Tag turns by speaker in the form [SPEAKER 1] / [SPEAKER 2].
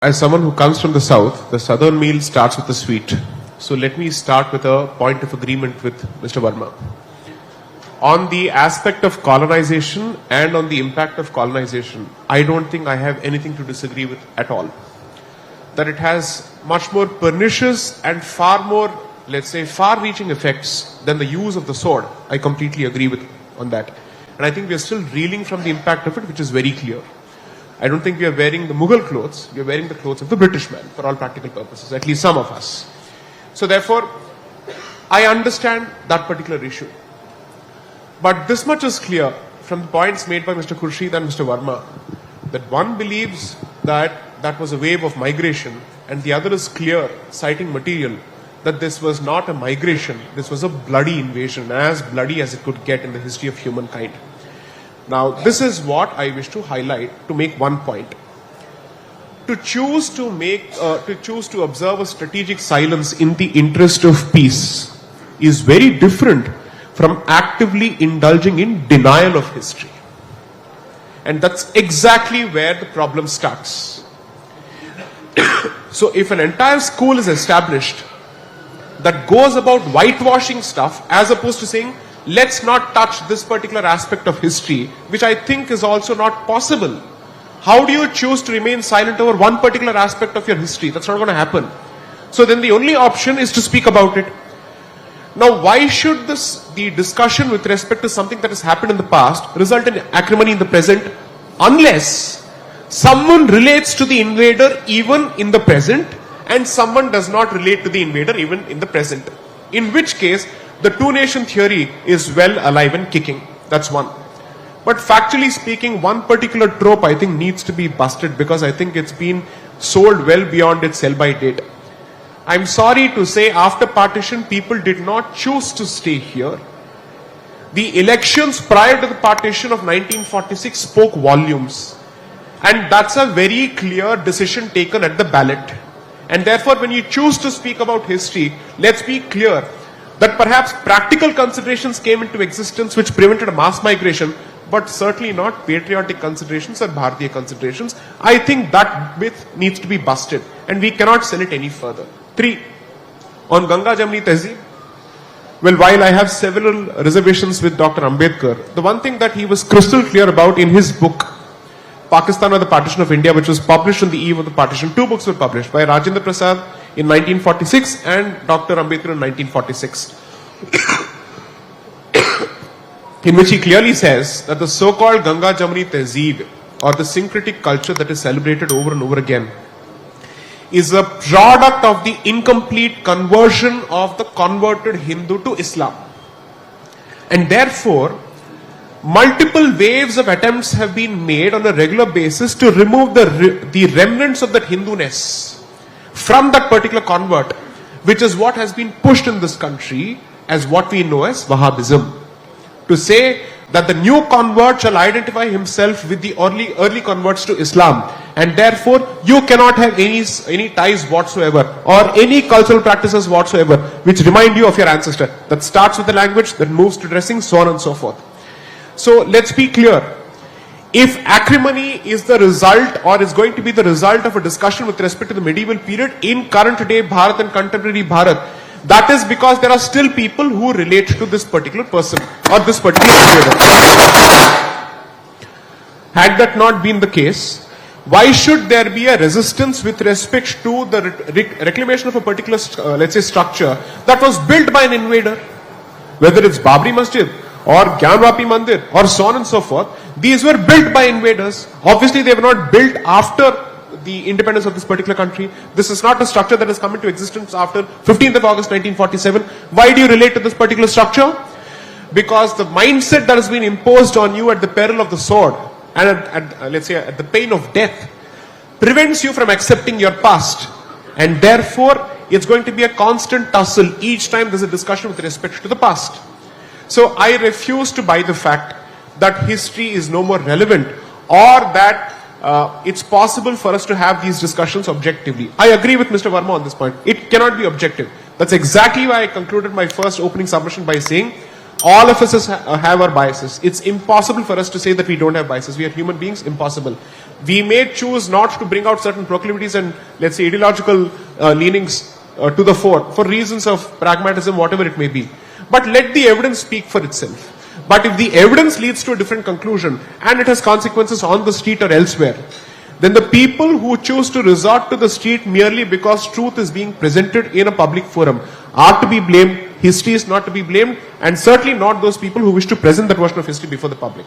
[SPEAKER 1] As someone who comes from the south, the southern meal starts with the sweet. So let me start with a point of agreement with Mr. Verma. On the aspect of colonization and on the impact of colonization, I don't think I have anything to disagree with at all. That it has much more pernicious and far more, let's say, far-reaching effects than the use of the sword. I completely agree with on that. And I think we are still reeling from the impact of it, which is very clear. I don't think we are wearing the Mughal clothes, we are wearing the clothes of the British man for all practical purposes, at least some of us. So therefore, I understand that particular issue. But this much is clear from the points made by Mr. Khurshid and Mr. Verma, that one believes that that was a wave of migration and the other is clear, citing material, that this was not a migration, this was a bloody invasion, as bloody as it could get in the history of humankind. Now, this is what I wish to highlight to make one point. To choose to observe a strategic silence in the interest of peace is very different from actively indulging in denial of history. And that's exactly where the problem starts. So if an entire school is established that goes about whitewashing stuff as opposed to saying, let's not touch this particular aspect of history, which I think is also not possible. How do you choose to remain silent over one particular aspect of your history? That's not going to happen. So then the only option is to speak about it. Now, why should the discussion with respect to something that has happened in the past result in acrimony in the present, unless someone relates to the invader even in the present and someone does not relate to the invader even in the present? In which case, the two-nation theory is well alive and kicking. That's one. But factually speaking, one particular trope I think needs to be busted because I think it's been sold well beyond its sell-by date. I'm sorry to say, after partition, people did not choose to stay here. The elections prior to the partition of 1946 spoke volumes. And that's a very clear decision taken at the ballot. And therefore, when you choose to speak about history, let's be clear that perhaps practical considerations came into existence which prevented a mass migration, but certainly not patriotic considerations or Bharatiya considerations. I think that myth needs to be busted and we cannot sell it any further. 3. On Ganga Jamni Tehzeeb, well, while I have several reservations with Dr. Ambedkar, the one thing that he was crystal clear about in his book, Pakistan or the Partition of India, which was published on the eve of the partition, 2 books were published by Rajendra Prasad in 1946 and Dr. Ambedkar in 1946, in which he clearly says that the so-called Ganga Jamni Tehzeeb, or the syncretic culture that is celebrated over and over again, is a product of the incomplete conversion of the converted Hindu to Islam. And therefore, multiple waves of attempts have been made on a regular basis to remove the remnants of that Hinduness from that particular convert, which is what has been pushed in this country as what we know as Wahhabism. To say that the new convert shall identify himself with the early converts to Islam, and therefore you cannot have any ties whatsoever or any cultural practices whatsoever which remind you of your ancestor. That starts with the language, that moves to dressing, so on and so forth. So let's be clear. If acrimony is the result or is going to be the result of a discussion with respect to the medieval period in current day Bharat and contemporary Bharat, that is because there are still people who relate to this particular person or this particular invader. Had that not been the case, why should there be a resistance with respect to the reclamation of a particular, let's say, structure that was built by an invader? Whether it's Babri Masjid or Gyanvapi Mandir or so on and so forth, these were built by invaders. Obviously, they were not built after the independence of this particular country. This is not a structure that has come into existence after 15th of August 1947. Why do you relate to this particular structure? Because the mindset that has been imposed on you at the peril of the sword and let's say at the pain of death prevents you from accepting your past, and therefore it's going to be a constant tussle each time there's a discussion with respect to the past. So I refuse to buy the fact that history is no more relevant or that it's possible for us to have these discussions objectively. I agree with Mr. Verma on this point. It cannot be objective. That's exactly why I concluded my first opening submission by saying All of us have our biases. It's impossible for us to say that we don't have biases. We are human beings, impossible. We may choose not to bring out certain proclivities and, let's say, ideological leanings to the fore for reasons of pragmatism, whatever it may be. But let the evidence speak for itself. But if the evidence leads to a different conclusion and it has consequences on the street or elsewhere, then the people who choose to resort to the street merely because truth is being presented in a public forum are to be blamed. History is not to be blamed, and certainly not those people who wish to present that version of history before the public.